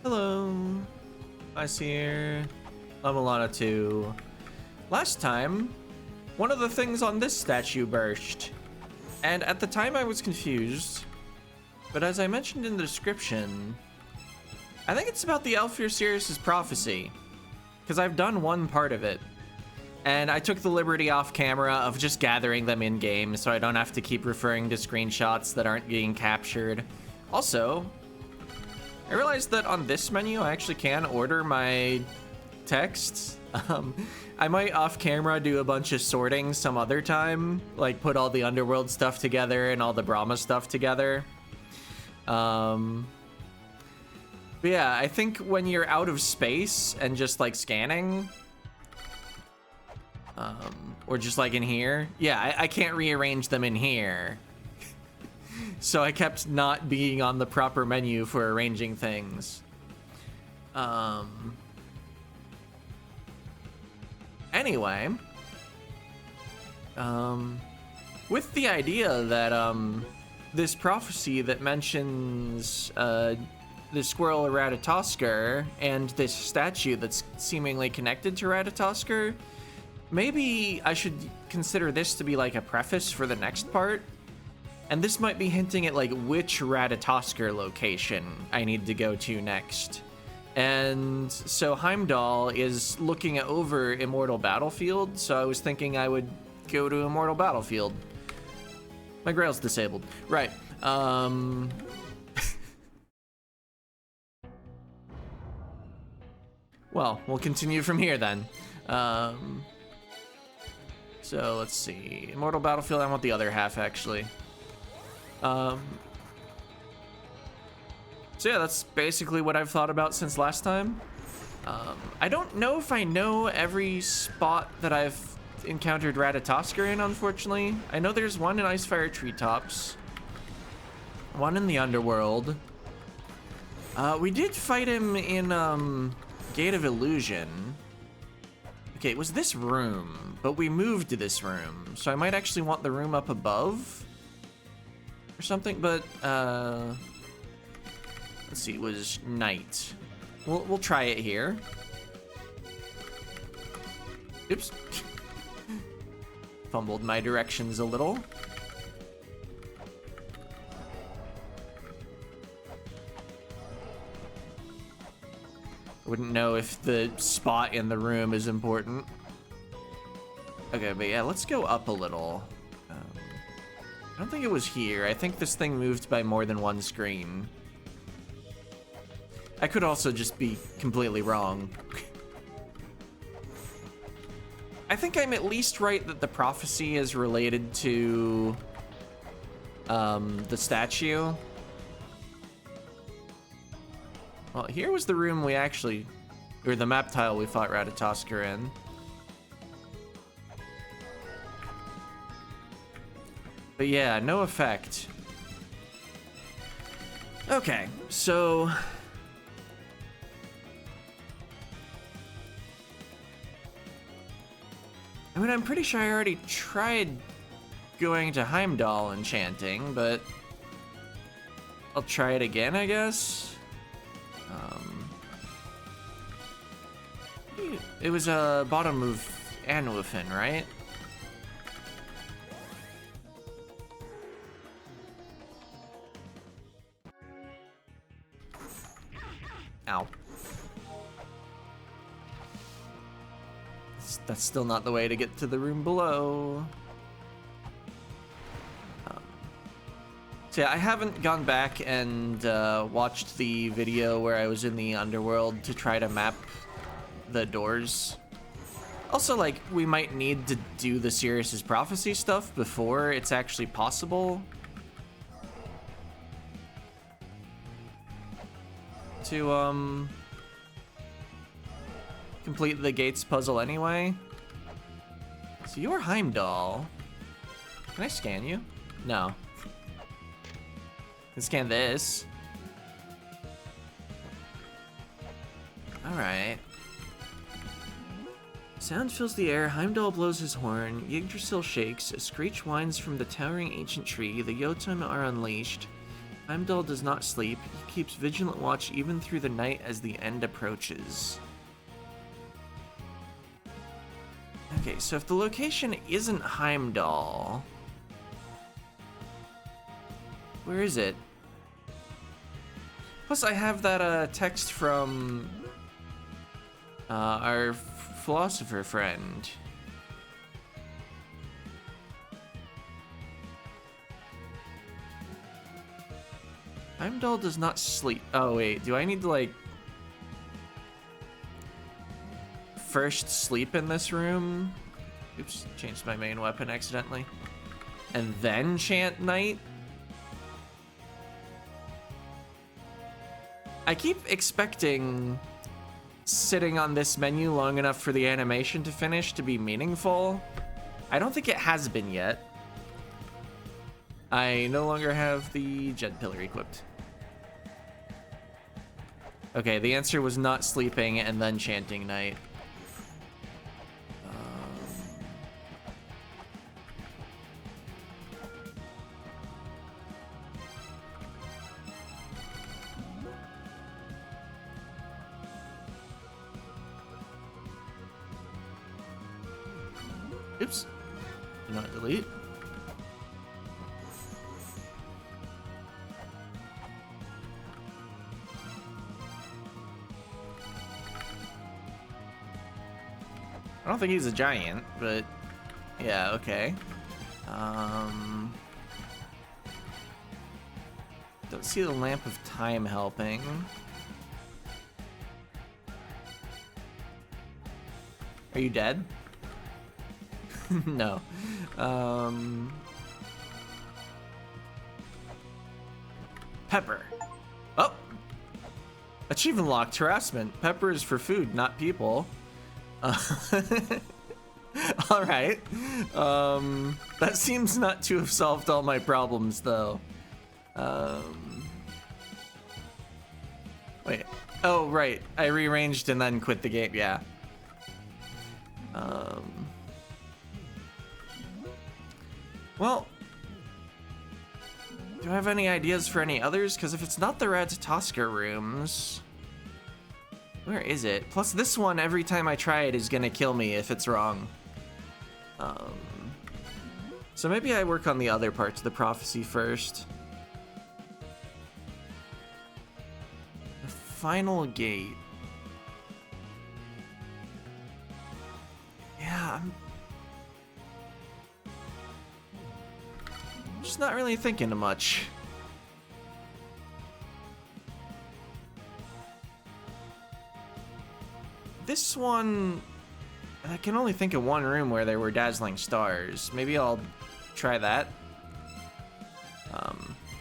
Hello. Ice here. La-Mulana 2. Last time, one of the things on this statue burst. And at the time I was confused. But as I mentioned in the description, I think it's about the Unclear Sirius's prophecy. Because I've done one part of it. And I took the liberty off camera of just gathering them in-game so I don't have to keep referring to screenshots that aren't being captured. Also, I realized that on this menu I actually can order my texts. I might off camera do a bunch of sorting some other time, like put all the Underworld stuff together and all the Brahma stuff together. But yeah, I think when you're out of space and just like scanning, or just like in here, yeah, I can't rearrange them in here. So I kept not being on the proper menu for arranging things. Anyway, with the idea that this prophecy that mentions the squirrel Ratatoskr and this statue that's seemingly connected to Ratatoskr, maybe I should consider this to be like a preface for the next part. And this might be hinting at like which Ratatoskr location I need to go to next. And so Heimdall is looking over Immortal Battlefield, so I was thinking I would go to Immortal Battlefield. My Grail's disabled. Right. Well, we'll continue from here then. So let's see. Immortal Battlefield, I want the other half actually. So yeah, that's basically what I've thought about since last time. I don't know if I know every spot that I've encountered Ratatoskr in, unfortunately. I know there's one in Icefire Treetops, one in the Underworld. We did fight him in Gate of Illusion. Okay, it was this room, but we moved to this room, so I might actually want the room up above or something, but let's see, it was night. We'll try it here. Oops. Fumbled my directions a little. Wouldn't know if the spot in the room is important. Okay, but yeah, let's go up a little. I don't think it was here. I think this thing moved by more than one screen. I could also just be completely wrong. I think I'm at least right that the prophecy is related to the statue. Well, here was the room we actually, or the map tile we fought Ratatoskr in. But yeah, no effect. Okay, so I mean, I'm pretty sure I already tried going to Heimdall enchanting, but I'll try it again, I guess. It was bottom of Anwufen, right? Ow. That's still not the way to get to the room below. So yeah, I haven't gone back and watched the video where I was in the Underworld to try to map the doors. Also, like, we might need to do the Sirius's prophecy stuff before it's actually possible to complete the gates puzzle anyway. So you're Heimdall. Can I scan you? No. Can scan this. Alright. Sound fills the air, Heimdall blows his horn, Yggdrasil shakes, a screech winds from the towering ancient tree, the Jotun are unleashed. Heimdall does not sleep. He keeps vigilant watch even through the night as the end approaches. Okay, so if the location isn't Heimdall, where is it? Plus, I have that text from our philosopher friend. Heimdall does not sleep. Oh, wait. Do I need to, like, first sleep in this room? Oops, changed my main weapon accidentally. And then chant night? I keep expecting sitting on this menu long enough for the animation to finish to be meaningful. I don't think it has been yet. I no longer have the Jet Pillar equipped. Okay, the answer was not sleeping and then chanting night. Oops. Do not delete. I don't think he's a giant, but yeah, okay. Don't see the Lamp of Time helping. Are you dead? No. Pepper. Oh! Achievement locked, harassment. Pepper is for food, not people. Alright. That seems not to have solved all my problems, though. Wait. Oh, right. I rearranged and then quit the game. Yeah. Well, do I have any ideas for any others? Because if it's not the Ratatoskr rooms, where is it? Plus, this one, every time I try it, is gonna kill me if it's wrong. So maybe I work on the other parts of the prophecy first. The final gate. Yeah, I'm just not really thinking too much. This one, I can only think of one room where there were dazzling stars. Maybe I'll try that.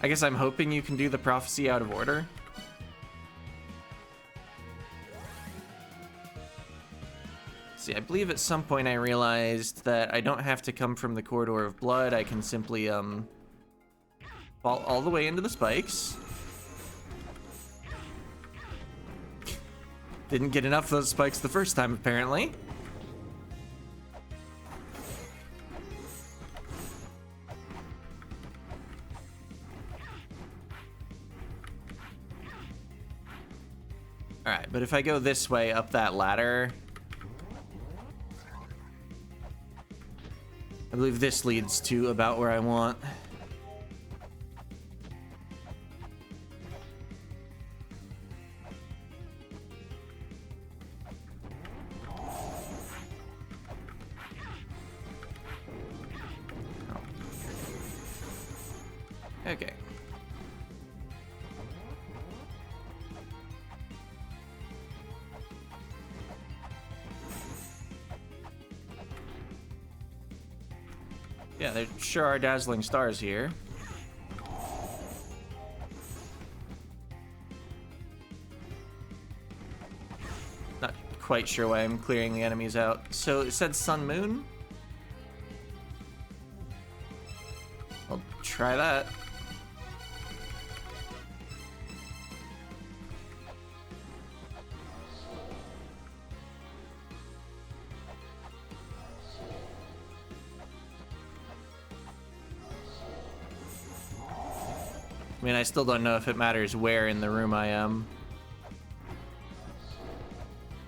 I guess I'm hoping you can do the prophecy out of order. See, I believe at some point I realized that I don't have to come from the corridor of blood. I can simply fall all the way into the spikes. Didn't get enough of those spikes the first time, apparently. All right, but if I go this way up that ladder, I believe this leads to about where I want. Okay. Yeah, there sure are dazzling stars here. Not quite sure why I'm clearing the enemies out. So it said sun moon? I'll try that. I mean, I still don't know if it matters where in the room I am.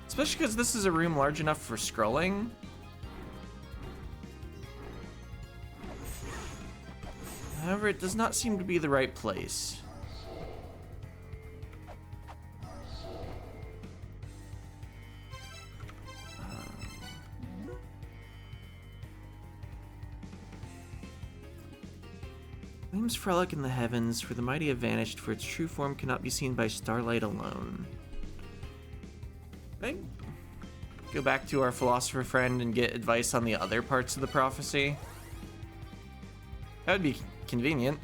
Especially because this is a room large enough for scrolling. However, it does not seem to be the right place. Gleams frolic in the heavens, for the mighty have vanished, for its true form cannot be seen by starlight alone. Right? Go back to our philosopher friend and get advice on the other parts of the prophecy. That would be convenient.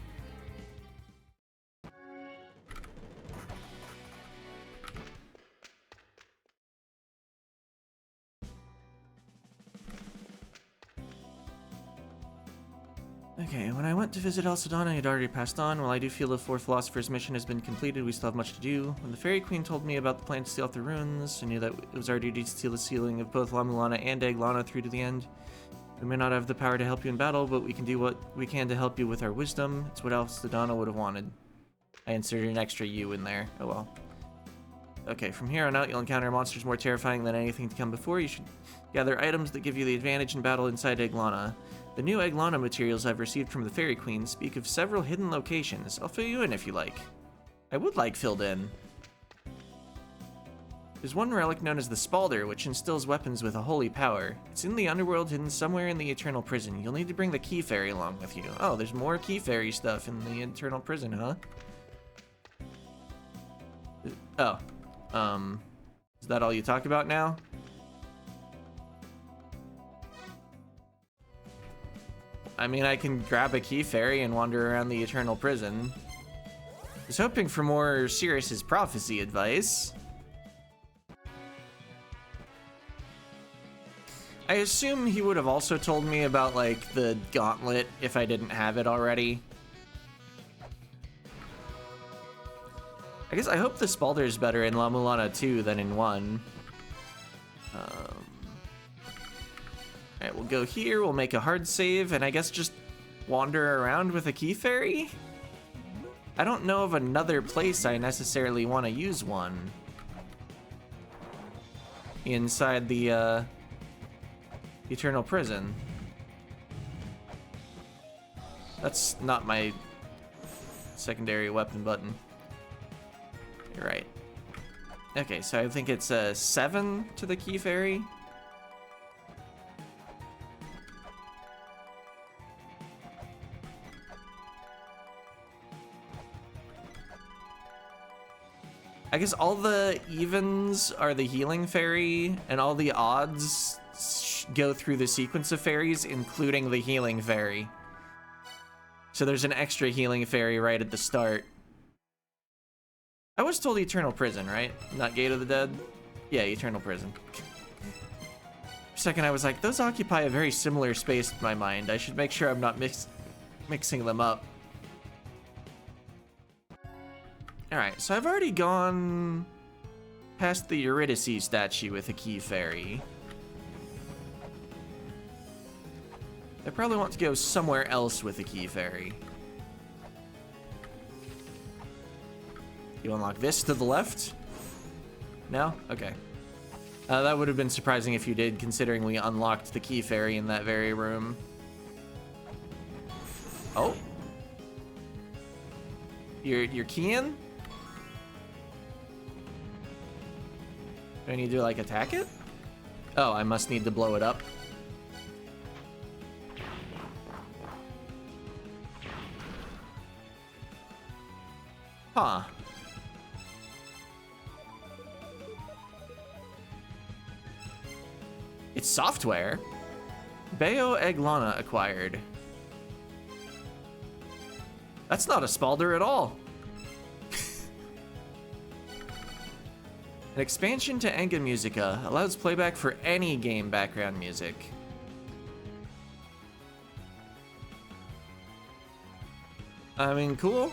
Okay, when I went to visit El Sedana, he had already passed on. While I do feel the fourth philosopher's mission has been completed, we still have much to do. When the Fairy Queen told me about the plan to seal off the ruins, I knew that it was our duty to seal the sealing of both La-Mulana and Eglana through to the end. We may not have the power to help you in battle, but we can do what we can to help you with our wisdom. It's what El Sedana would have wanted. I inserted an extra U in there. Oh well. Okay, from here on out, you'll encounter monsters more terrifying than anything to come before. You should gather items that give you the advantage in battle inside Eglana. The new Eglana materials I've received from the Fairy Queen speak of several hidden locations. I'll fill you in if you like. I would like filled in. There's one relic known as the Spalder, which instills weapons with a holy power. It's in the underworld, hidden somewhere in the Eternal Prison. You'll need to bring the Key Fairy along with you. Oh, there's more Key Fairy stuff in the Eternal Prison, huh? Oh. Is that all you talk about now? I mean, I can grab a Key Fairy and wander around the Eternal Prison. I was hoping for more Sirius's prophecy advice. I assume he would have also told me about, like, the gauntlet if I didn't have it already. I guess I hope the Spalder is better in La-Mulana 2 than in 1. Alright, we'll go here, we'll make a hard save, and I guess just wander around with a Key Fairy? I don't know of another place I necessarily want to use one. Inside the, Eternal Prison. That's not my secondary weapon button. You're right. Okay, so I think it's 7 to the Key Fairy. I guess all the evens are the Healing Fairy, and all the odds go through the sequence of fairies, including the Healing Fairy. So there's an extra Healing Fairy right at the start. I was told Eternal Prison, right? Not Gate of the Dead? Yeah, Eternal Prison. For a second I was like, those occupy a very similar space in my mind. I should make sure I'm not mixing them up. Alright, so I've already gone past the Eurydice statue with a Key Fairy. I probably want to go somewhere else with a Key Fairy. You unlock this to the left? No? Okay. That would have been surprising if you did, considering we unlocked the Key Fairy in that very room. Oh. You're keying? Do I need to, like, attack it? Oh, I must need to blow it up. Huh. It's software. Bayo Eglana acquired. That's not a Spalder at all. An expansion to Enga Musica allows playback for any game background music. I mean, cool.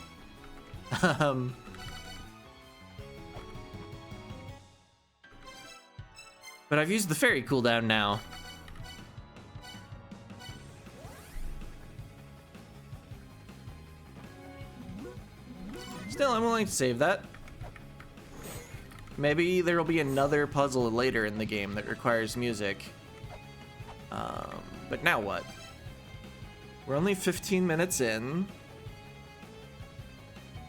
But I've used the fairy cooldown now. willing to save that. Maybe there'll be another puzzle later in the game that requires music. But now what? We're only 15 minutes in.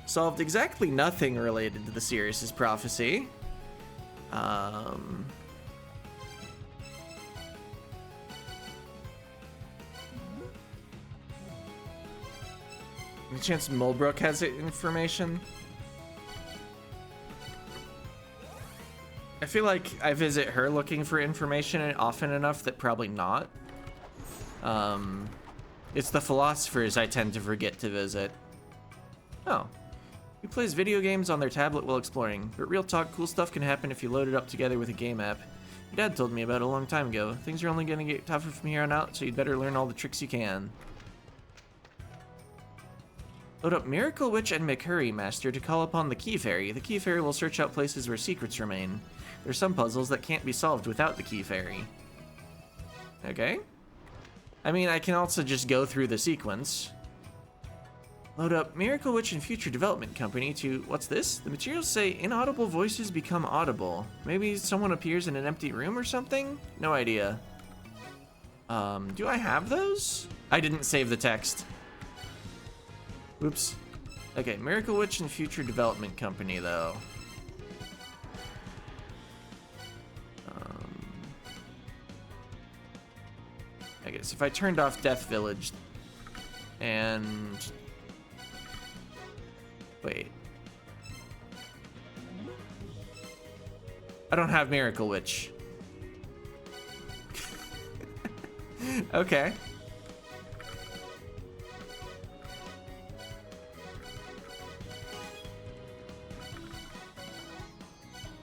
Solved exactly nothing related to the Sirius's prophecy. Any chance Mulbrook has information? I feel like I visit her looking for information often enough that probably not. It's the philosophers I tend to forget to visit. Oh. Who plays video games on their tablet while exploring? But real talk, cool stuff can happen if you load it up together with a game app. Your dad told me about it a long time ago. Things are only gonna get tougher from here on out, so you'd better learn all the tricks you can. Load up Miracle Witch and McHurry Master to call upon the Key Fairy. The Key Fairy will search out places where secrets remain. There are some puzzles that can't be solved without the Key Fairy. Okay. I mean, I can also just go through the sequence. Load up Miracle Witch and Future Development Company to... What's this? The materials say inaudible voices become audible. Maybe someone appears in an empty room or something? No idea. Do I have those? I didn't save the text. Oops. Okay, Miracle Witch and Future Development Company, though. I guess if I turned off Death Village and... Wait. I don't have Miracle Witch. Okay.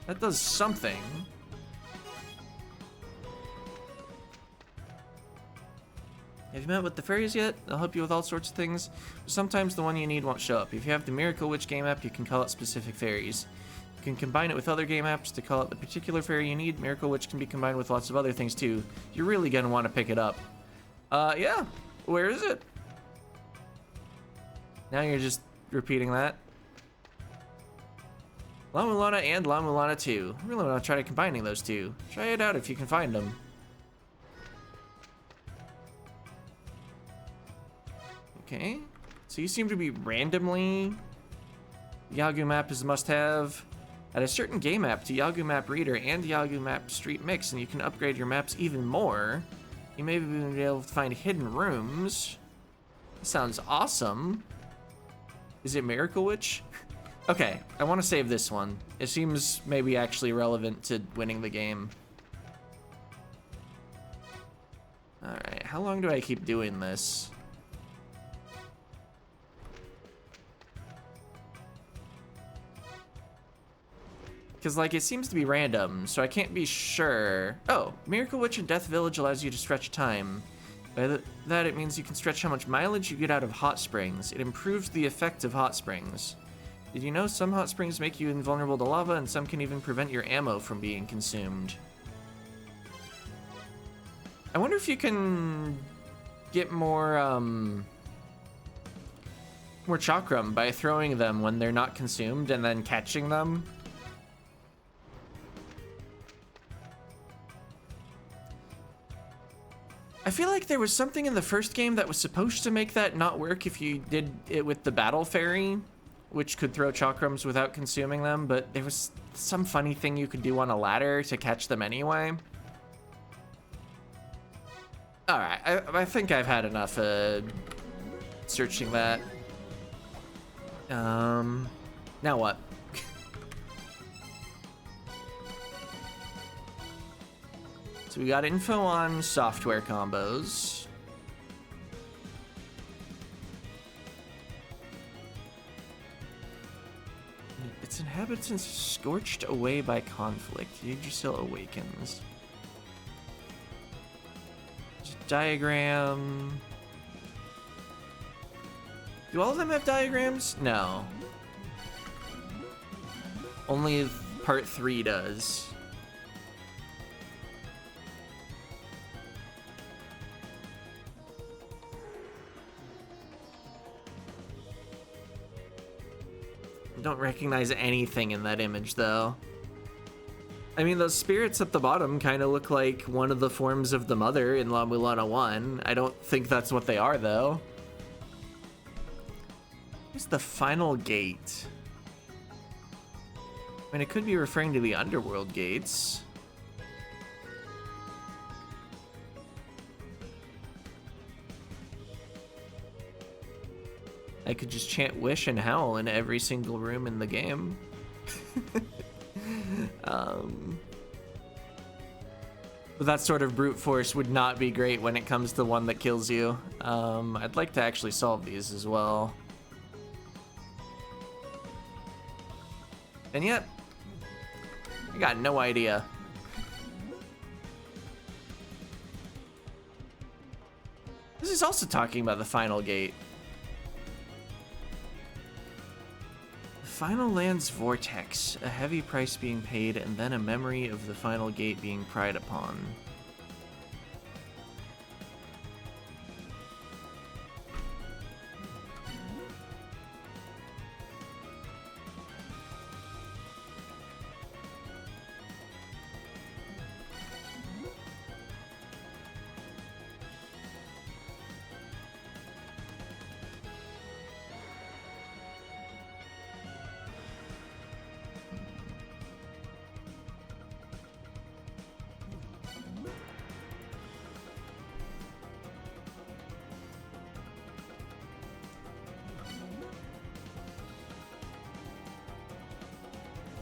That does something. Have you met with the fairies yet? They'll help you with all sorts of things, but sometimes the one you need won't show up. If you have the Miracle Witch game app, you can call out specific fairies. You can combine it with other game apps to call out the particular fairy you need. Miracle Witch can be combined with lots of other things too. You're really gonna want to pick it up. Yeah. Where is it? Now you're just repeating that. La-Mulana and La-Mulana 2. I really want to try combining those two. Try it out if you can find them. Okay, so you seem to be randomly... Yagoo Map is a must-have. Add a certain game app to Yagoo Map Reader and Yagoo Map Street Mix, and you can upgrade your maps even more. You may be able to find hidden rooms. That sounds awesome. Is it Miracle Witch? Okay, I want to save this one. It seems maybe actually relevant to winning the game. Alright, how long do I keep doing this? Because, like, it seems to be random, so I can't be sure. Oh, Miracle Witch and Death Village allows you to stretch time. By that, it means you can stretch how much mileage you get out of hot springs. It improves the effect of hot springs. Did you know some hot springs make you invulnerable to lava, and some can even prevent your ammo from being consumed? I wonder if you can get more chakram by throwing them when they're not consumed and then catching them. I feel like there was something in the first game that was supposed to make that not work if you did it with the battle fairy, which could throw chakrams without consuming them, but there was some funny thing you could do on a ladder to catch them anyway. Alright, I think I've had enough searching that. Now what? So we got info on software combos. Its inhabitants scorched away by conflict. Yggdrasil awakens. Diagram. Do all of them have diagrams? No. Only part 3 does. don't recognize anything in that image, though. I mean, those spirits at the bottom kind of look like one of the forms of the mother in La-Mulana 1. I don't think that's what they are, though. Here's the final gate. I mean, it could be referring to the underworld gates. I could just chant wish and howl in every single room in the game. But that sort of brute force would not be great when it comes to one that kills you. I'd like to actually solve these as well. And yet, I got no idea. This is also talking about the final gate. Final land's vortex, a heavy price being paid, and then a memory of the final gate being pried upon.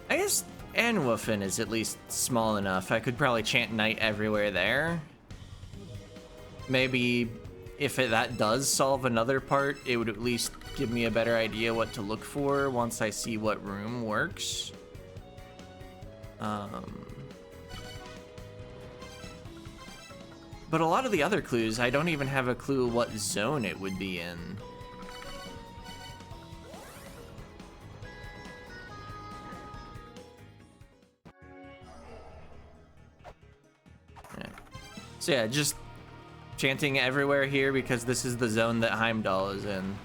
I guess Anwufen is at least small enough. I could probably chant night everywhere there. Maybe if that does solve another part, it would at least give me a better idea what to look for once I see what room works. But a lot of the other clues, I don't even have a clue what zone it would be in. So yeah, just chanting everywhere here because this is the zone that Heimdall is in.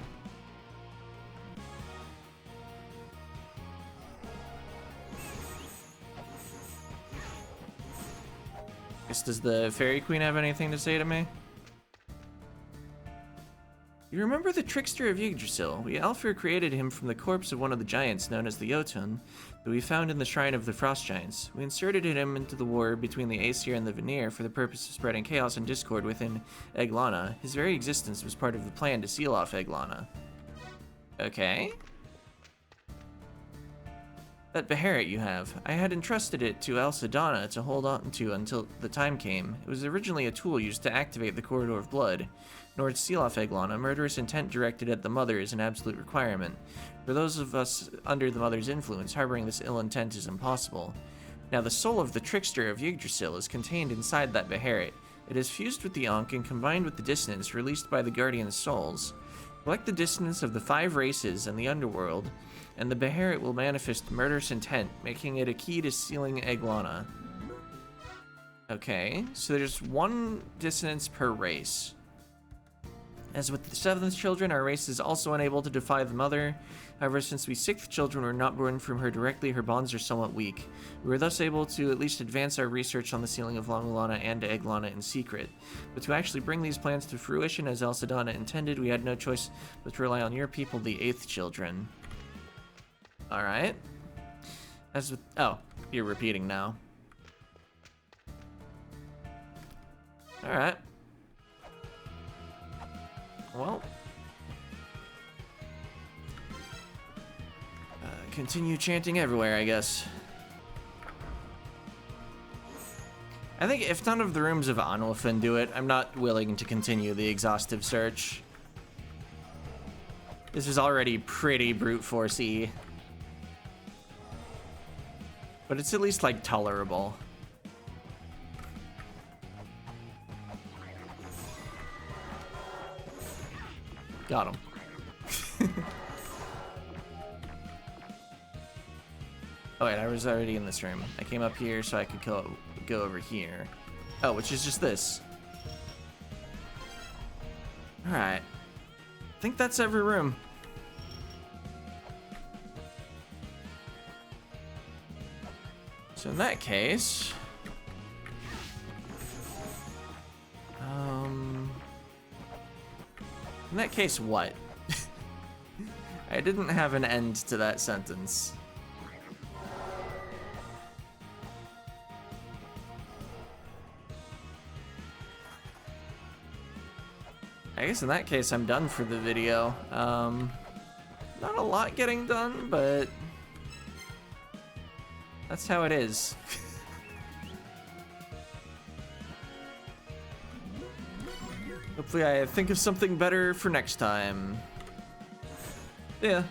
Does the Fairy Queen have anything to say to me? You remember the trickster of Yggdrasil? Alfir created him from the corpse of one of the giants known as the Jotun, that we found in the Shrine of the Frost Giants. We inserted him into the war between the Aesir and the Vanir for the purpose of spreading chaos and discord within Eglana. His very existence was part of the plan to seal off Eglana. Okay. That Beherit you have. I had entrusted it to Elsadonna to hold on to until the time came. It was originally a tool used to activate the Corridor of Blood. In order to seal off Eglana, murderous intent directed at the Mother is an absolute requirement. For those of us under the Mother's influence, harboring this ill intent is impossible. Now, the soul of the trickster of Yggdrasil is contained inside that Beherit. It is fused with the Ankh and combined with the dissonance released by the Guardian's souls. Collect the dissonance of the 5 races and the underworld, and the Beherit will manifest murderous intent, making it a key to sealing Eglana. Okay, so there's 1 dissonance per race. As with the 7th children, our race is also unable to defy the Mother. However, since we 6th children were not born from her directly, her bonds are somewhat weak. We were thus able to at least advance our research on the sealing of La-Mulana and Eglana in secret. But to actually bring these plans to fruition as Elsadonna intended, we had no choice but to rely on your people, the 8th children. Alright. As with... oh, you're repeating now. Alright. Well... continue chanting everywhere, I guess. I think if none of the rooms of Anwufen do it, I'm not willing to continue the exhaustive search. This is already pretty brute force-y. But it's at least, like, tolerable. Got him. Oh wait, I was already in this room. I came up here so I could go over here. Oh, which is just this. Alright. I think that's every room. So in that case, what? I didn't have an end to that sentence. I guess in that case, I'm done for the video. Not a lot getting done, but that's how it is. Hopefully I think of something better for next time. Yeah.